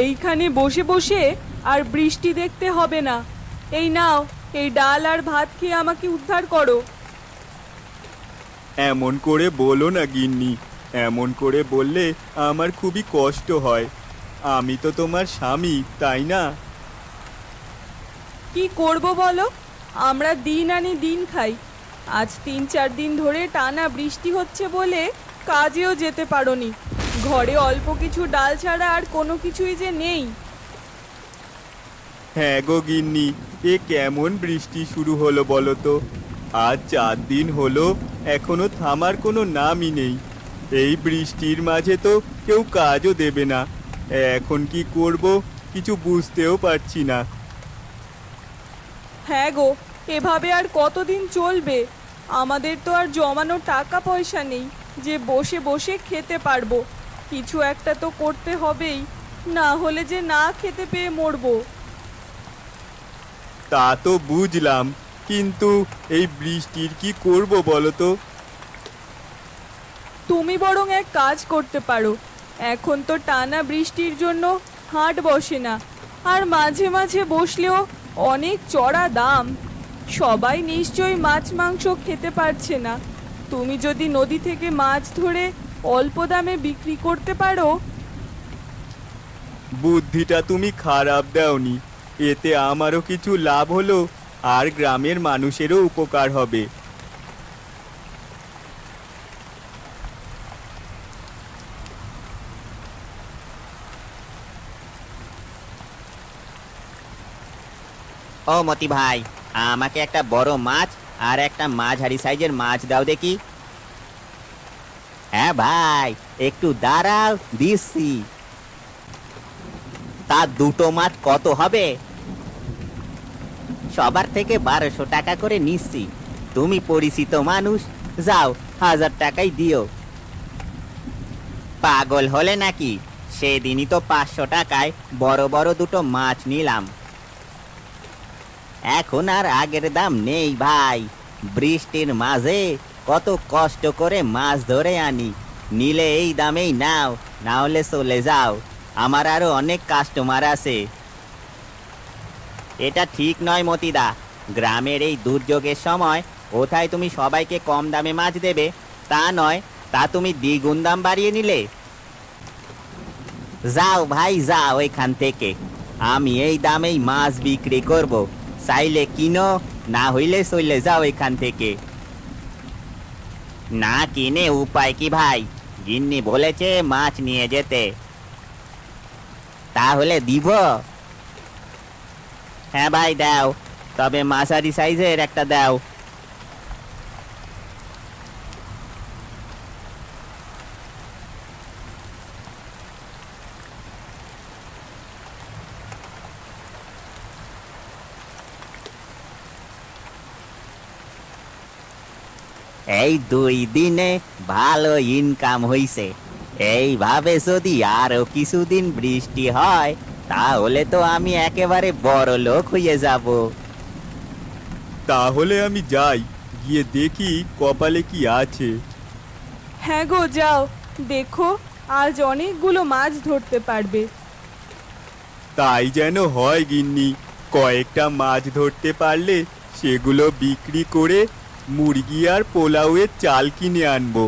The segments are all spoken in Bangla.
এইখানে বসে বসে আর বৃষ্টি দেখতে হবে না। এই নাও, এই ডাল আর ভাত খেয়ে আমাকে উদ্ধার করো। এমন করে বলো না গিন্নি, এমন করে বললে আমার খুবই কষ্ট হয়। আমি তো তোমার স্বামী, তাই না? কি করব বলো, আমরা দিন আনি দিন খাই। আজ 3-4 দিন ধরে টানা বৃষ্টি হচ্ছে বলে কাজেও যেতে পারোনি। ঘরে অল্প কিছু ডাল ছাড়া আর কোনো কিছুই যে নেই। হ্যাঁ গো গিন্নি, এ কেমন বৃষ্টি শুরু হলো বলো তো। আজ 4 দিন হলো, এখনো থামার কোনো নামই নেই। এই বৃষ্টির মাঝে তো কেউ কাজও দেবে না। এখন কি করব কিছু বুঝতেও পারছি না। হ্যাঁ গো, এভাবে আর কতদিন চলবে? আমাদের তো আর জমানো টাকা পয়সা নেই যে বসে বসে খেতে পারবো। কিছু একটা তো করতে হবেই, না হলে যে না খেতে পেয়ে মরবো। তা তো বুঝলাম, কিন্তু এই বৃষ্টির কি করব বলো তো। তুমি বরং এক কাজ করতে পারো। এখন তো টানা বৃষ্টির জন্য হাট বসে না, আর মাঝে মাঝে বসলেও অনেক চড়া দাম। সবাই নিশ্চয়ই মাছ মাংস খেতে পারছে না। তুমি যদি নদী থেকে মাছ ধরে অল্প দামে বিক্রি করতে পারো। বুদ্ধিটা তুমি খারাপ দাওনি, এতে আমারও কিছু লাভ হলো, আর গ্রামের মানুষেরও উপকার হবে। ও মতি ভাই, আমাকে একটা বড় মাছ আর একটা মাঝারি সাইজের মাছ দাও দেখি। হ্যাঁ ভাই, একটু দাঁড়াও, দিচ্ছি। তা দুটো মাছ কত হবে? সবার থেকে 1200 টাকা করে নিচ্ছি। তুমি পরিচিত মানুষ, যাও 1000 টাকাই দিও। পাগল হলে নাকি? সেদিনই তো 500 টাকায় বড় বড় দুটো মাছ নিলাম। এখন আর আগের দাম নেই ভাই। বৃষ্টির মাঝে কত কষ্ট করে মাছ ধরে আনি। নিলে এই দামেই নাও, না হলে চলে যাও। আমার আরো অনেক কাস্টমার আছে। এটা ঠিক নয় মতিদা। গ্রামের এই দুর্যোগের সময় কোথায় তুমি সবাইকে কম দামে মাছ দেবে তা নয়, তা তুমি দ্বিগুণ দাম বাড়িয়ে নিলে। যাও ভাই যাও এখান থেকে। আমি এই দামেই মাছ বিক্রি করব। চাইলে কিনো, না হইলে চলে যাও এখান থেকে। না কিনে উপায় কি ভাই? গিন্নি বলেছে মাছ নিয়ে যেতে। তাহলে দিব? হ্যাঁ ভাই দাও, তবে মাঝারি সাইজের একটা দাও। এই 2 দিনে ভালো ইনকাম হইছে। এইভাবে যদি আরো কিছুদিন বৃষ্টি হয়, তাহলে তো আমি একেবারে বড় লোক হয়ে যাব। তাহলে আমি যাই, গিয়ে দেখি কপালে কি আছে। হ্যাঁ গো, যাও, দেখো আজ অনেকগুলো মাছ ধরতে পারবে। তাই যেন হয় গিন্নি, কয়েকটা মাছ ধরতে পারলে সেগুলো বিক্রি করে মুরগি আর পোলাওয়ের চাল কিনে আনবো।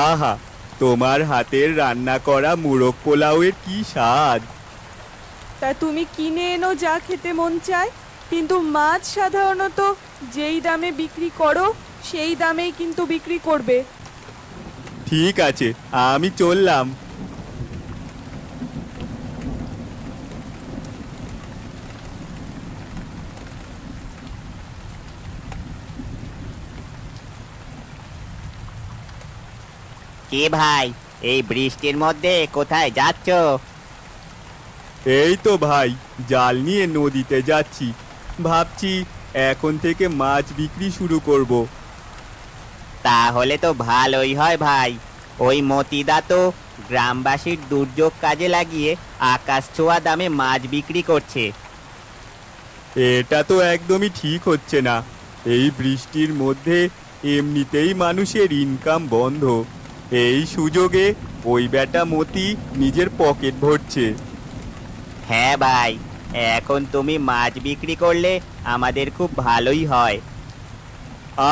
আহা, তোমার হাতের রান্না করা মুরগ পোলাওয়ের কি স্বাদ! তা তুমি কিনে এনো যা খেতে মন চায়, কিন্তু মাছ সাধারণত যেই দামে বিক্রি করো সেই দামেই কিন্তু বিক্রি করবে। ঠিক আছে, আমি চললাম। কে ভাই, এই বৃষ্টির মধ্যে কোথায় যাচ্ছ? এই তো ভাই, জাল নিয়ে নদীতে যাচ্ছি। ভাবছি এখন থেকে মাছ বিক্রি শুরু করব। তাহলে তো ভালোই হয় ভাই। ওই মতিদা তো গ্রামবাসীর দুর্যোগ কাজে লাগিয়ে আকাশ ছোঁয়া দামে মাছ বিক্রি করছে। এটা তো একদমই ঠিক হচ্ছে না। এই বৃষ্টির মধ্যে এমনিতেই মানুষের ইনকাম বন্ধ, এই সুযোগে ওই বেটা মতি নিজের পকেট ভরছে। হ্যাঁ ভাই, এখন তুমি মাছ বিক্রি করলে আমাদের খুব ভালোই হয়।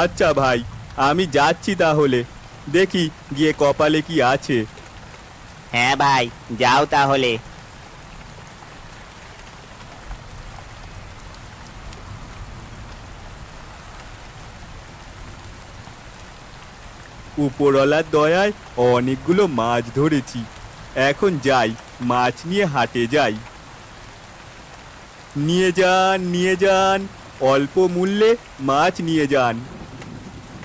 আচ্ছা ভাই, আমি যাচ্ছি তাহলে, দেখি গিয়ে কপালে কি আছে। হ্যাঁ ভাই, যাও তাহলে। উপরওয়ালার দয়ায় অনেকগুলো মাছ ধরেছি, এখন যাই, মাছ নিয়ে হাটে যাই। নিয়ে যান, অল্প মূল্যে মাছ নিয়ে যান।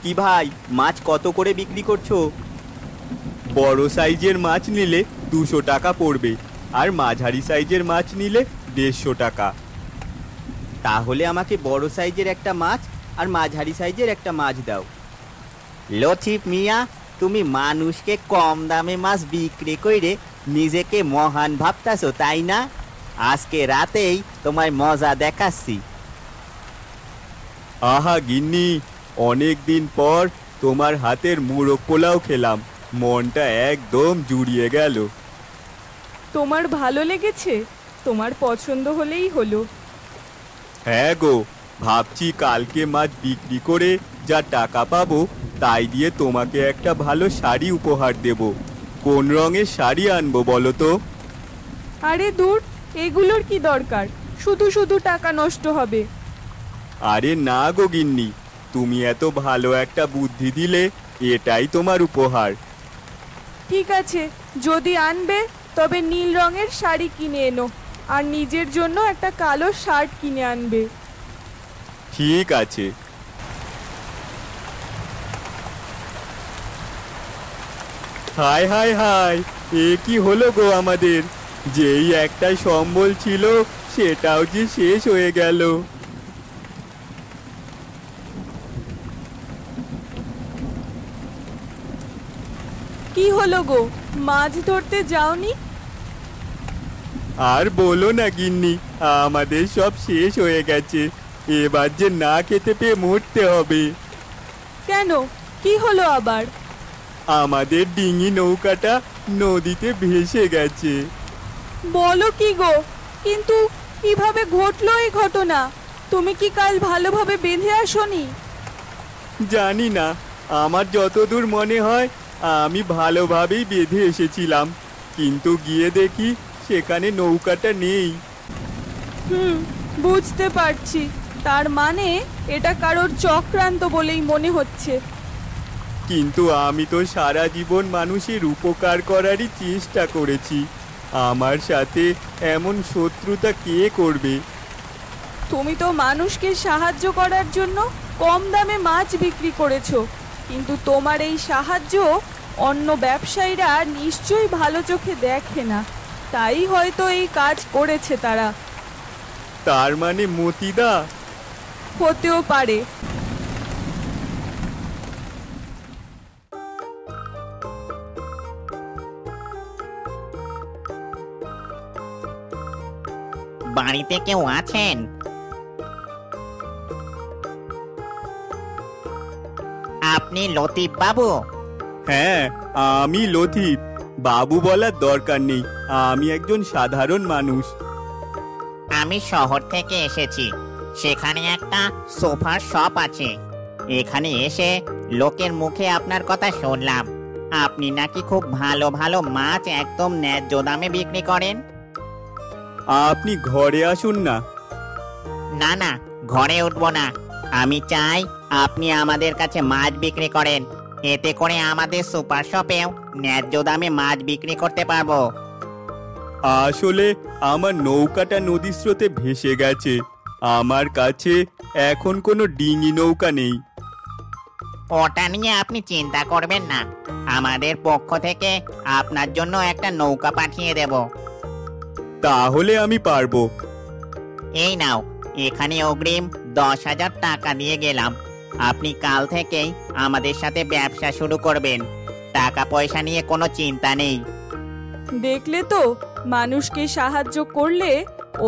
কি ভাই, মাছ কত করে বিক্রি করছো? বড় সাইজের মাছ নিলে 200 টাকা পড়বে, আর মাঝারি সাইজের মাছ নিলে 150 টাকা। তাহলে আমাকে বড় সাইজের একটা মাছ আর মাঝারি সাইজের একটা মাছ দাও। লতিফ মিয়া, তুমি মানুষকে কম দামে মাছ বিক্রি করে নিজেকে মহান ভাবতাছো, তাই না? আজকে রাতেই তোমায় মজা দেখাচ্ছি। আহা গিন্নি, অনেক দিন পর তোমার হাতের মুরগ পোলাও খেলাম, মনটা একদম জুড়িয়ে গেল। তোমার ভালো লেগেছে? তোমার পছন্দ হলেই হলো। হ্যাঁ গো, ভাবছি কালকে মাছ বিক্রি করে যা টাকা পাবো তাই দিয়ে তোমাকে একটা ভালো শাড়ি উপহার দেব। কোন রঙের শাড়ি আনবো বলো তো? আরে দূর, এগুলোর কি দরকার? শুধু শুধু টাকা নষ্ট হবে। আরে না গো গিন্নি, তুমি এত ভালো একটা বুদ্ধি দিলে, এটাই তোমার উপহার। ঠিক আছে, যদি আনবে তবে নীল রঙের শাড়ি কিনে এনো, আর নিজের জন্য একটা কালো শার্ট কিনে আনবে। ঠিক আছে। হায় হায় হায়, এ কি হলো গো আমাদের? যেই একটা সম্বল ছিল সেটাও যে শেষ হয়ে গেল। কি হলো গো, মাছ ধরতে যাওনি? আর বলো না গিন্নি, আমাদের সব শেষ হয়ে গেছে, এবার যে না খেতে পেয়ে মরতে হবে। কেন, কি হলো আবার? আমাদের ডিঙি নৌকাটা নদীতে ভেসে গেছে। বলো কি গো, কিন্তু কিভাবে ঘটলো এই ঘটনা? তুমি কি কাল ভালোভাবে বেঁধে আসোনি? জানি না, আমার যতদূর মনে হয় আমি ভালোভাবেই বেঁধে এসেছিলাম, কিন্তু গিয়ে দেখি সেখানে নৌকাটা নেই। বুঝতে পারছি, তার মানে এটা কারোর চক্রান্ত বলেই মনে হচ্ছে। কিন্তু আমি তো সারা জীবন মানুষের উপকার করারই চেষ্টা করেছি, আমার সাথে এমন শত্রুতা কে করবে? তুমি তো মানুষকে সাহায্য করার জন্য কম দামে মাছ বিক্রি করেছো, কিন্তু তোমার এই সাহায্য অন্য ব্যবসায়ীরা নিশ্চয়ই ভালো চোখে দেখে না, তাই হয়তো এই কাজ করেছে তারা। তার মানে মতিদা? হতেও পারে। বাড়িতে কেউ আছেন? আপনি লতিফ বাবু? হ্যাঁ, আমি লতিফ। বাবু বলার দরকার নেই, আমি একজন সাধারণ মানুষ। আমি শহর থেকে এসেছি, সেখানে একটা সোফার শপ আছে। এখানে এসে লোকের মুখে আপনার কথা শুনলাম, আপনি নাকি খুব ভালো ভালো মাছ একদম ন্যায্য দামে বিক্রি করেন। আপনি ঘরে আসুন না। না না, ঘরে উঠবো না। আমি চাই আপনি আমাদের কাছে মাছ বিক্রি করেন, এতে করে আমাদের সুপার শপেও ন্যায্য দামে মাছ বিক্রি করতে পারবো। আসলে আমার নৌকাটা নদীর স্রোতে ভেসে গেছে, আমার কাছে এখন কোনো ডিঙি নৌকা নেই। ওটা নিয়ে আপনি চিন্তা করবেন না, আমাদের পক্ষ থেকে আপনার জন্য একটা নৌকা পাঠিয়ে দেব। তাহলে আমি পারবো। এই নাও, এখানে অগ্রিম 10,000 টাকা দিয়ে গেলাম। আপনি কাল থেকেই আমাদের সাথে ব্যবসা শুরু করবেন, টাকা পয়সা নিয়ে কোনো চিন্তা নেই। দেখলে তো, মানুষকে সাহায্য করলে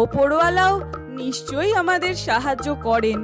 ওপরওয়ালাও নিশ্চয়ই আমাদের সাহায্য করেন।